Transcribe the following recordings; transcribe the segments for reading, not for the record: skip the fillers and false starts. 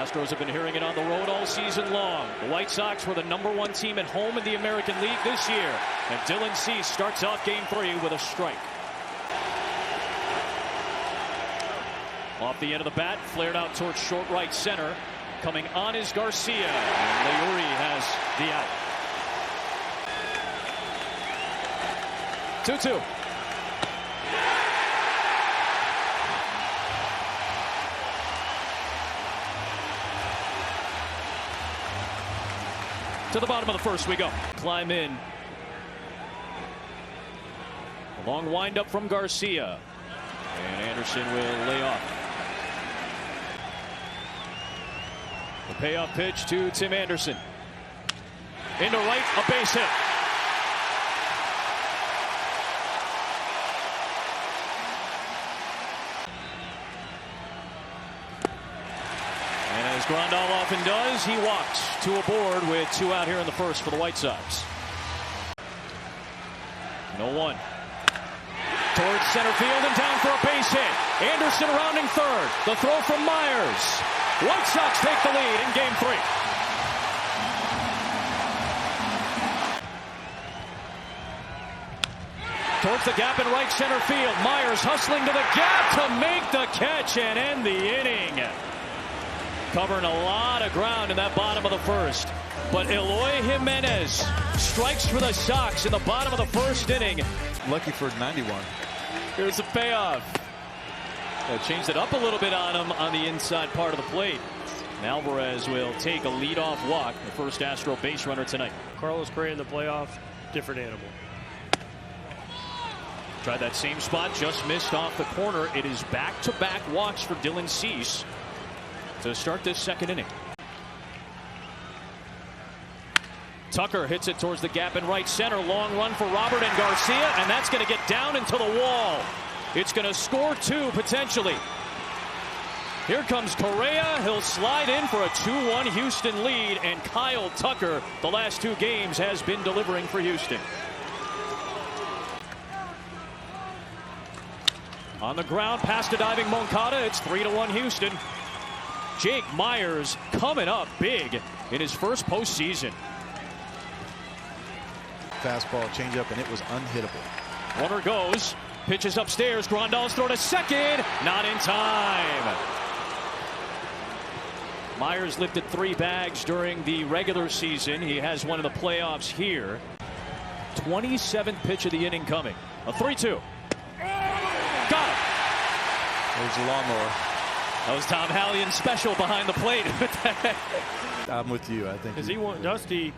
Astros have been hearing it on the road all season long. The White Sox were the #1 team at home in the American League this year. And Dylan Cease starts off game 3 with a strike. Off the end of the bat, flared out towards short right center. Coming on is Garcia. And Leury has the out. 2-2. To the bottom of the first we go. Climb in. A long windup from Garcia. And Anderson will lay off. The payoff pitch to Tim Anderson. Into right, a base hit. And as Grandal often does, he walks to a board with 2 out here in the first for the White Sox. 0-1. Towards center field and down for a base hit. Anderson rounding third. The throw from Myers. White Sox take the lead in game 3. Towards the gap in right center field. Myers hustling to the gap to make the catch and end the inning. Covering a lot of ground in that bottom of the first. But Eloy Jimenez strikes for the Sox in the bottom of the first inning. Lucky for 91. Here's the payoff. Changed it up a little bit on him on the inside part of the plate. And Alvarez will take a leadoff walk, the first Astro base runner tonight. Carlos Correa in the playoff, different animal. Tried that same spot, just missed off the corner. It is back-to-back walks for Dylan Cease to start this second inning. Tucker hits it towards the gap in right center. Long run for Robert and Garcia, and that's going to get down into the wall. It's going to score 2 potentially. Here comes Correa. He'll slide in for a 2-1 Houston lead, and Kyle Tucker, the last 2 games, has been delivering for Houston. On the ground, past a diving Moncada. It's 3-1 Houston. Jake Myers coming up big in his first postseason. Fastball, changeup, and it was unhittable. Runner goes, pitches upstairs. Grandal's throw to second, not in time. Myers lifted 3 bags during the regular season. He has one in the playoffs here. 27th pitch of the inning coming. A 3-2. Got it. There's the lawnmower. That was Tom Hallion's special behind the plate. I'm with you. I think. Because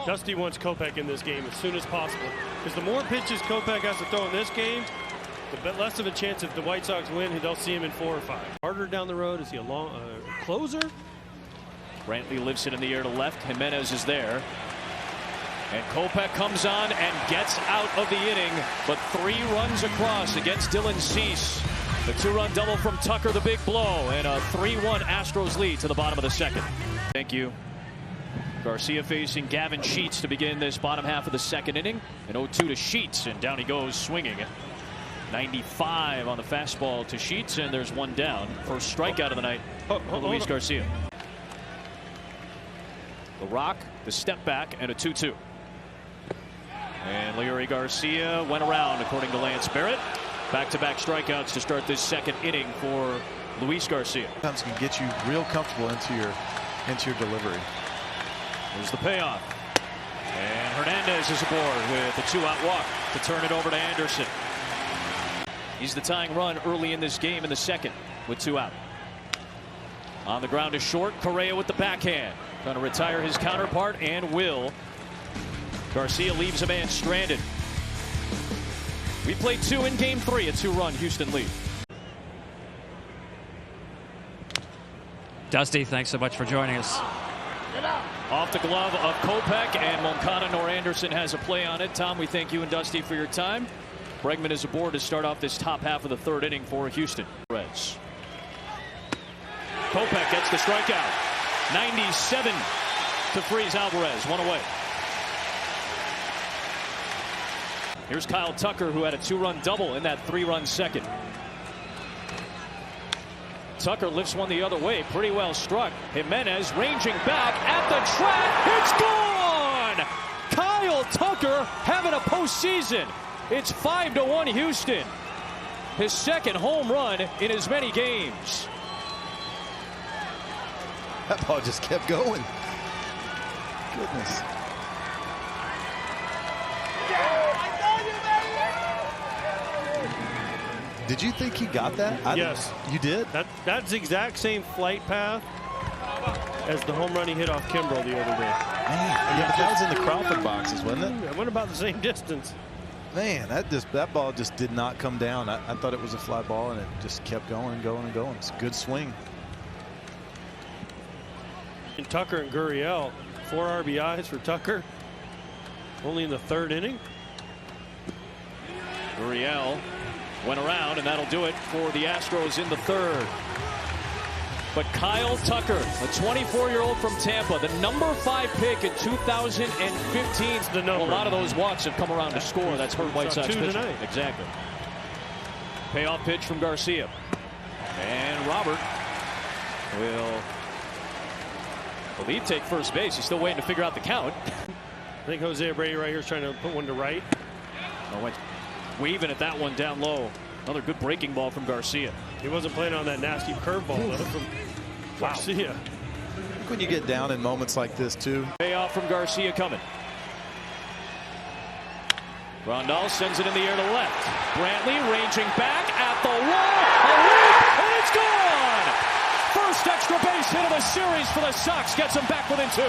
Dusty wants Kopech in this game as soon as possible. Because the more pitches Kopech has to throw in this game, the less of a chance if the White Sox win, they'll see him in 4 or 5. Harder down the road. Is he a long closer? Brantley lifts it in the air to left. Jimenez is there. And Kopech comes on and gets out of the inning, but 3 runs across against Dylan Cease. The 2-run double from Tucker, the big blow, and a 3-1 Astros lead to the bottom of the second. Thank you. Garcia facing Gavin Sheets to begin this bottom half of the second inning. An 0-2 to Sheets, and down he goes swinging. 95 on the fastball to Sheets, and there's 1 down. First strikeout of the night for Luis Garcia. The rock, the step back, and a 2-2. And Leury Garcia went around, according to Lance Barrett. Back-to-back strikeouts to start this second inning for Luis Garcia. Sometimes can get you real comfortable into your delivery. There's the payoff. And Hernandez is aboard with a 2-out walk to turn it over to Anderson. He's the tying run early in this game in the second with 2 out. On the ground is short. Correa with the backhand. Trying to retire his counterpart, and will. Garcia leaves a man stranded. We played 2 in game 3. A 2-run Houston lead. Dusty, thanks so much for joining us. Off the glove of Kopech, and Moncada nor Anderson has a play on it. Tom, we thank you and Dusty for your time. Bregman is aboard to start off this top half of the 3rd inning for Houston. Reds. Kopech gets the strikeout. 97 to freeze Alvarez. 1 away. Here's Kyle Tucker, who had a 2-run double in that 3-run second. Tucker lifts one the other way. Pretty well struck. Jimenez ranging back at the track. It's gone! Kyle Tucker having a postseason. It's 5-1 Houston. His second home run in as many games. That ball just kept going. Goodness. Did you think he got that? Yes. You did? That's the exact same flight path as the home run he hit off Kimbrel the other day. Man, yeah, but that was in the Crawford boxes, wasn't it? It went about the same distance. Man, that ball just did not come down. I thought it was a fly ball, and it just kept going and going and going. It's a good swing. And Tucker and Gurriel, 4 RBIs for Tucker. Only in the 3rd inning. Gurriel went around, and that'll do it for the Astros in the 3rd. But Kyle Tucker, a 24-year-old from Tampa, the number 5 pick in 2015. The number. A lot of those walks have come around to score. That's hurt White Sox 2 pitching. tonight. Exactly. Payoff pitch from Garcia. And Robert will, I believe, take first base. He's still waiting to figure out the count. I think Jose Brady right here is trying to put one to right. Oh, went weaving at that one down low. Another good breaking ball from Garcia. He wasn't playing on that nasty curveball though from Garcia. When you get down in moments like this, too. Payoff from Garcia coming. Grandal sends it in the air to left. Brantley ranging back at the wall. A leap, and it's gone! First extra base hit of the series for the Sox. Gets them back within 2.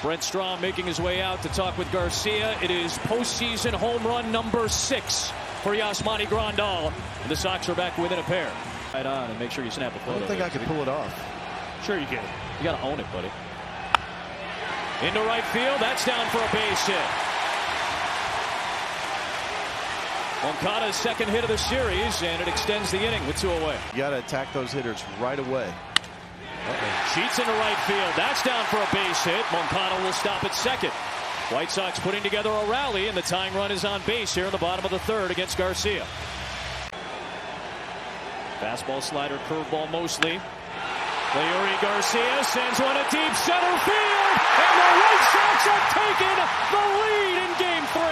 Brent Strom making his way out to talk with Garcia. It is postseason home run number 6 for Yasmani Grandal. And the Sox are back within a pair. Right on, and make sure you snap a photo. I don't think I could pull it off. Sure you can. You got to own it, buddy. Into right field. That's down for a base hit. Moncada's second hit of the series, and it extends the inning with 2 away. You got to attack those hitters right away. Sheets into right field. That's down for a base hit. Moncada will stop at second. White Sox putting together a rally, and the tying run is on base here in the bottom of the 3rd against Garcia. Fastball, slider, curveball mostly. Leury Garcia sends one to deep center field, and the White Sox have taken the lead in Game 3.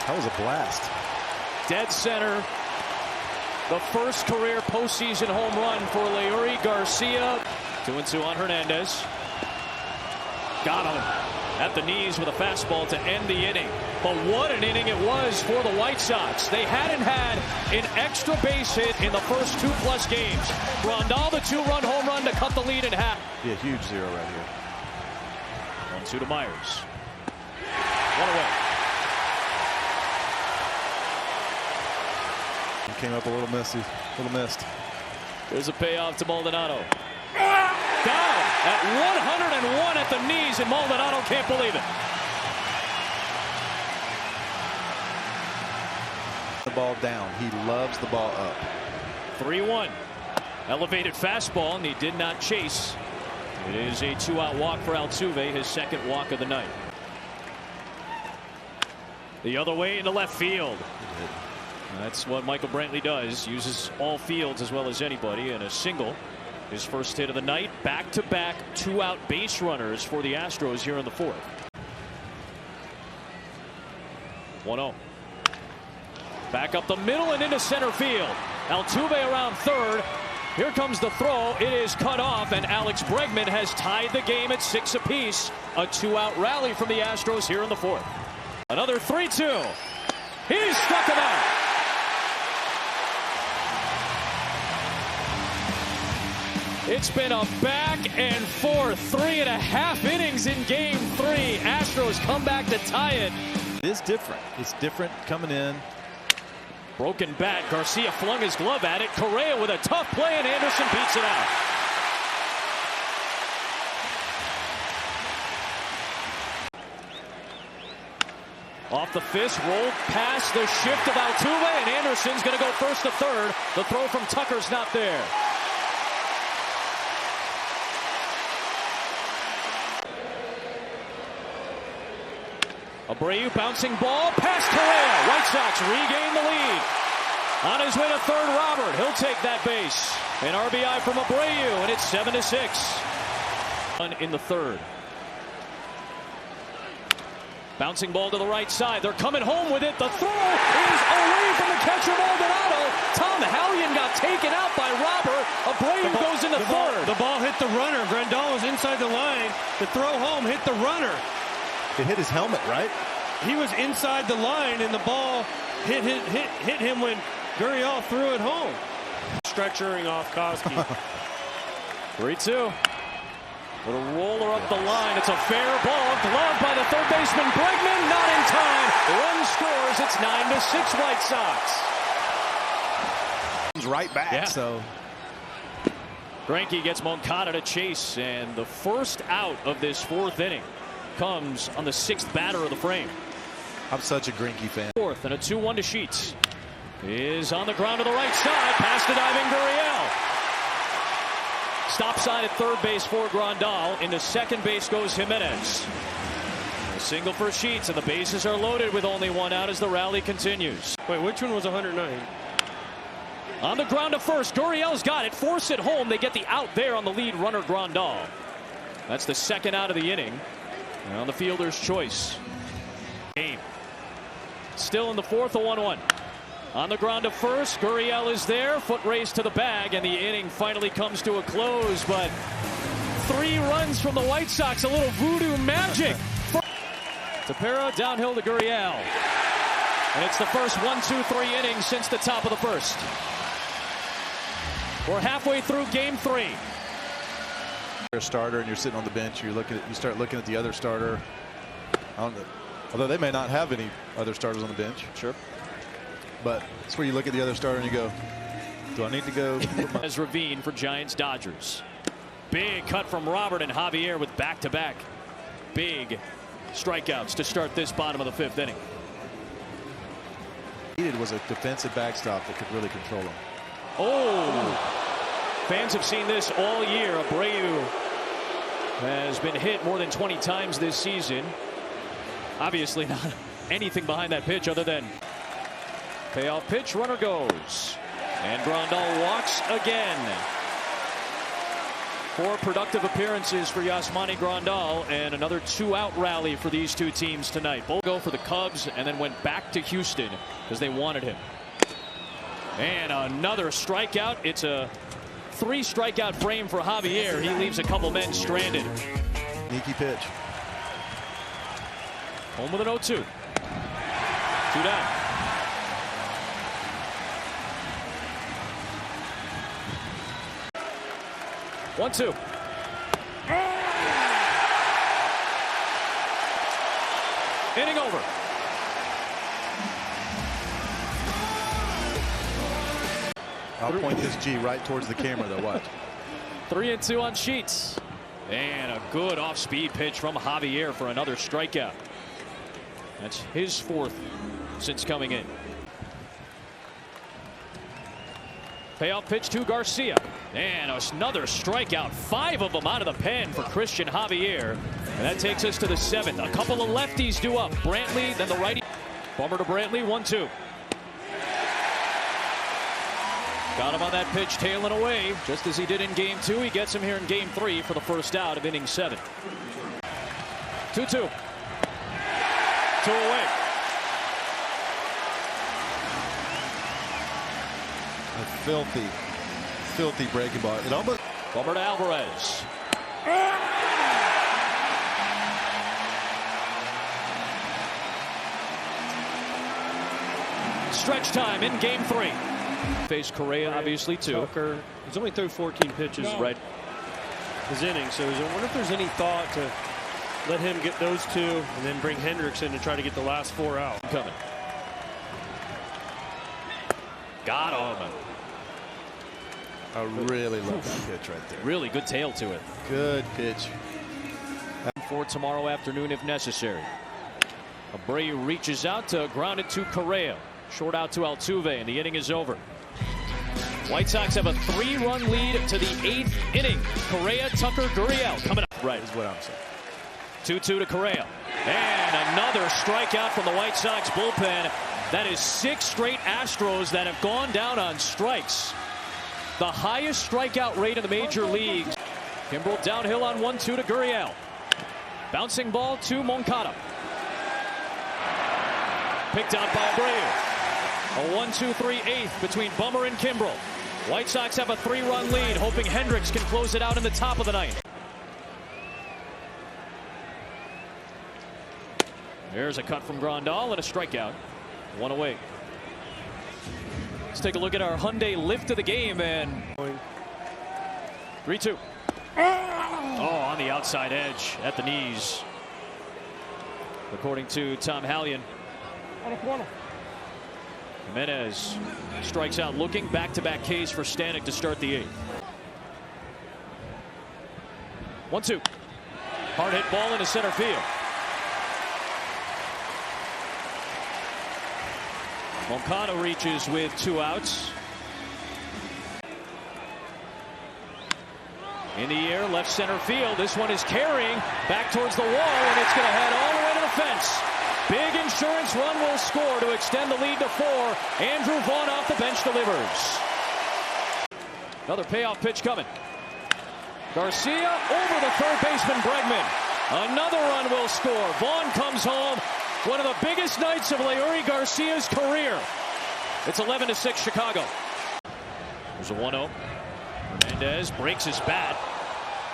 That was a blast. Dead center. The first career postseason home run for Leury Garcia. 2-2 on Hernandez. Got him at the knees with a fastball to end the inning. But what an inning it was for the White Sox. They hadn't had an extra base hit in the first 2+ games. Grandal, the 2-run home run to cut the lead in half. Be a huge 0 right here. 1-2 to Myers. 1 away. Came up a little messy, a little missed. There's a payoff to Maldonado. Down at 101 at the knees, and Maldonado can't believe it. The ball down. He loves the ball up. 3-1. Elevated fastball, and he did not chase. It is a 2-out walk for Altuve, his second walk of the night. The other way into left field. That's what Michael Brantley does. Uses all fields as well as anybody, and a single. His first hit of the night. Back-to-back two-out base runners for the Astros here in the fourth. 1-0. Back up the middle and into center field. Altuve around third. Here comes the throw. It is cut off, and Alex Bregman has tied the game at 6 apiece. A two-out rally from the Astros here in the fourth. Another 3-2. He struck him out. It's been a back and forth 3.5 innings in game 3. Astros come back to tie it. It is different. It's different coming in. Broken bat. Garcia flung his glove at it. Correa with a tough play, and Anderson beats it out. Off the fist, rolled past the shift of Altuve, and Anderson's going to go first to third. The throw from Tucker's not there. Abreu bouncing ball past Correa. White Sox regain the lead. On his way to third, Robert. He'll take that base. An RBI from Abreu, and it's 7-6. In the third. Bouncing ball to the right side. They're coming home with it. The throw is away from the catcher, Maldonado. Tom Hallion got taken out by Robert. Abreu goes into third. The ball hit the runner. Grandal was inside the line. The throw home hit the runner. It hit his helmet, right? He was inside the line, and the ball hit him when Gurriel threw it home. Stretchering off Koski. 3-2. Little roller up the line. It's a fair ball. Gloved by the third baseman. Bregman not in time. Run scores. It's 9-6 White Sox. He's right back. Yeah. So Greinke gets Moncada to chase, and the first out of this fourth inning comes on the 6th batter of the frame. I'm such a Greinke fan. Fourth, and a 2-1 to Sheets. Is on the ground to the right side. Past the diving Gurriel. Stop sign at third base for Grandal. Into second base goes Jimenez. A single for Sheets, and the bases are loaded with only one out as the rally continues. Wait, which one was 109? On the ground to first. Gurriel's got it. Force it home. They get the out there on the lead runner, Grandal. That's the second out of the inning. And on the fielder's choice. Game. Still in the fourth, a 1-1. On the ground to first. Gurriel is there. Foot race to the bag, and the inning finally comes to a close. But 3 runs from the White Sox. A little voodoo magic. Tepera downhill to Gurriel. And it's the first 1-2-3 innings since the top of the first. We're halfway through game 3. You're a starter and you're sitting on the bench. You start looking at the other starter. I don't know. Although they may not have any other starters on the bench. Sure. But it's where you look at the other starter and you go, do I need to go? As Ravine for Giants Dodgers. Big cut from Robert and Javier with back-to-back big strikeouts to start this bottom of the 5th inning. Needed was a defensive backstop that could really control him. Oh! Fans have seen this all year. Abreu has been hit more than 20 times this season. Obviously not anything behind that pitch other than payoff pitch. Runner goes. And Grandal walks again. 4 productive appearances for Yasmani Grandal, and another 2-out rally for these two teams tonight. Both go for the Cubs and then went back to Houston because they wanted him. And another strikeout. It's a 3-strikeout frame for Javier. He leaves a couple men stranded. Sneaky pitch. Home with an 0-2. 2 down. One, two. Inning over. I'll point this G right towards the camera though. Watch. 3-2 on Sheets. And a good off-speed pitch from Javier for another strikeout. That's his 4th since coming in. Payoff pitch to Garcia. And another strikeout. 5 of them out of the pen for Christian Javier. And that takes us to the 7th. A couple of lefties due up. Brantley, then the righty. Bummer to Brantley, 1-2. Got him on that pitch, tailing away, just as he did in Game 2. He gets him here in Game 3 for the first out of inning 7. 2-2. 2 away. A filthy breaking ball. It almost. Bummer to Alvarez. Stretch time in Game 3. Face Correa, obviously, too. Tucker, he's only threw 14 pitches right his inning, so I wonder if there's any thought to let him get those 2 and then bring Hendricks in to try to get the last 4 out. Coming. Got him. I really love that pitch right there. Really good tail to it. Good pitch. For tomorrow afternoon if necessary. Abreu reaches out to ground it to Correa. Short out to Altuve, and the inning is over. White Sox have a 3-run lead to the 8th inning. Correa, Tucker, Gurriel coming up. Right is what I'm saying. 2-2 to Correa. And another strikeout from the White Sox bullpen. That is 6 straight Astros that have gone down on strikes. The highest strikeout rate in the major leagues. Kimbrel downhill on 1-2 to Gurriel. Bouncing ball to Moncada. Picked out by Abreu. A 1-2-3 eighth between Bummer and Kimbrel. White Sox have a 3-run lead, hoping Hendricks can close it out in the top of the 9th. There's a cut from Grandal and a strikeout. 1 away. Let's take a look at our Hyundai lift of the game, and 3-2. Oh, on the outside edge at the knees. According to Tom Hallion. Jimenez strikes out looking. Back-to-back Ks for Stanek to start the 8th. 1-2. Hard hit ball into center field. Moncada reaches with 2 outs. In the air, left center field. This one is carrying back towards the wall, and it's going to head all the way to the fence. Big insurance run will score to extend the lead to 4. Andrew Vaughn off the bench delivers. Another payoff pitch coming. Garcia over the third baseman Bregman. Another run will score. Vaughn comes home. One of the biggest nights of Leury Garcia's career. It's 11-6 Chicago. There's a 1-0. Hernandez breaks his bat.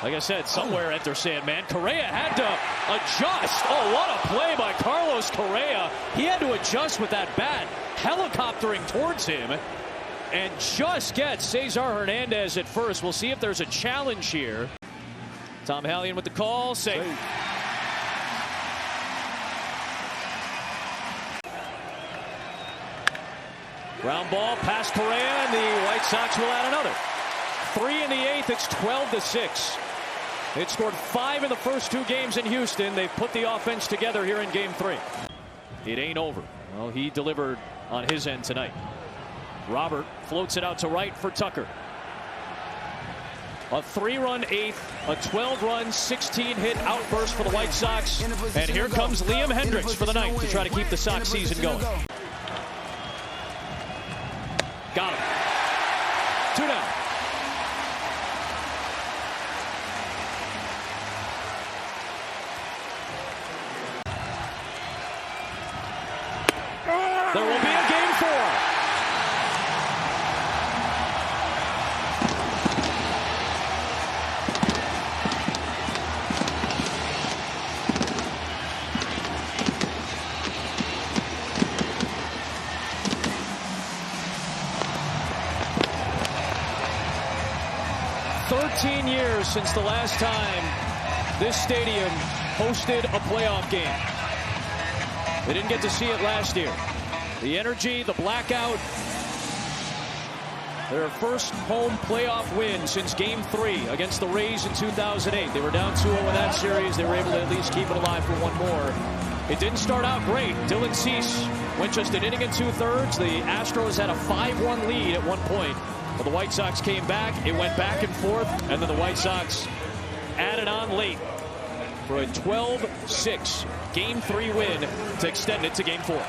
Like I said, somewhere enter Sandman. Correa had to adjust. Oh, what a play by Carlos Correa. He had to adjust with that bat, helicoptering towards him, and just gets Cesar Hernandez at first. We'll see if there's a challenge here. Tom Hallion with the call. Safe. Ground ball past Correa, and the White Sox will add another. 3 in the 8th. It's 12-6. It scored 5 in the first 2 games in Houston. They've put the offense together here in Game 3. It ain't over. Well, he delivered on his end tonight. Robert floats it out to right for Tucker. A 3-run 8th, a 12-run, 16-hit outburst for the White Sox. And here comes Liam Hendricks for the 9th to try to keep the Sox season going. Got him. 2 down. There will be a Game 4. "13 years since the last time this stadium hosted a playoff game. They didn't get to see it last year. The energy, the blackout. Their first home playoff win since Game 3 against the Rays in 2008. They were down 2-0 in that series. They were able to at least keep it alive for one more. It didn't start out great. Dylan Cease went just an inning and 2/3. The Astros had a 5-1 lead at one point. But the White Sox came back. It went back and forth. And then the White Sox added on late for a 12-6 Game 3 win to extend it to Game 4.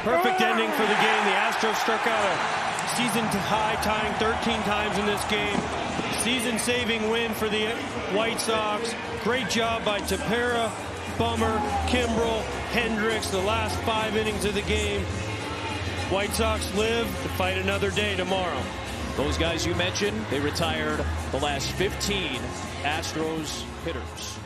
Perfect ending for the game. The Astros struck out a season high, tying 13 times in this game. Season-saving win for the White Sox. Great job by Tepera, Bummer, Kimbrel, Hendricks, the last 5 innings of the game. White Sox live to fight another day tomorrow. Those guys you mentioned, they retired the last 15 Astros hitters.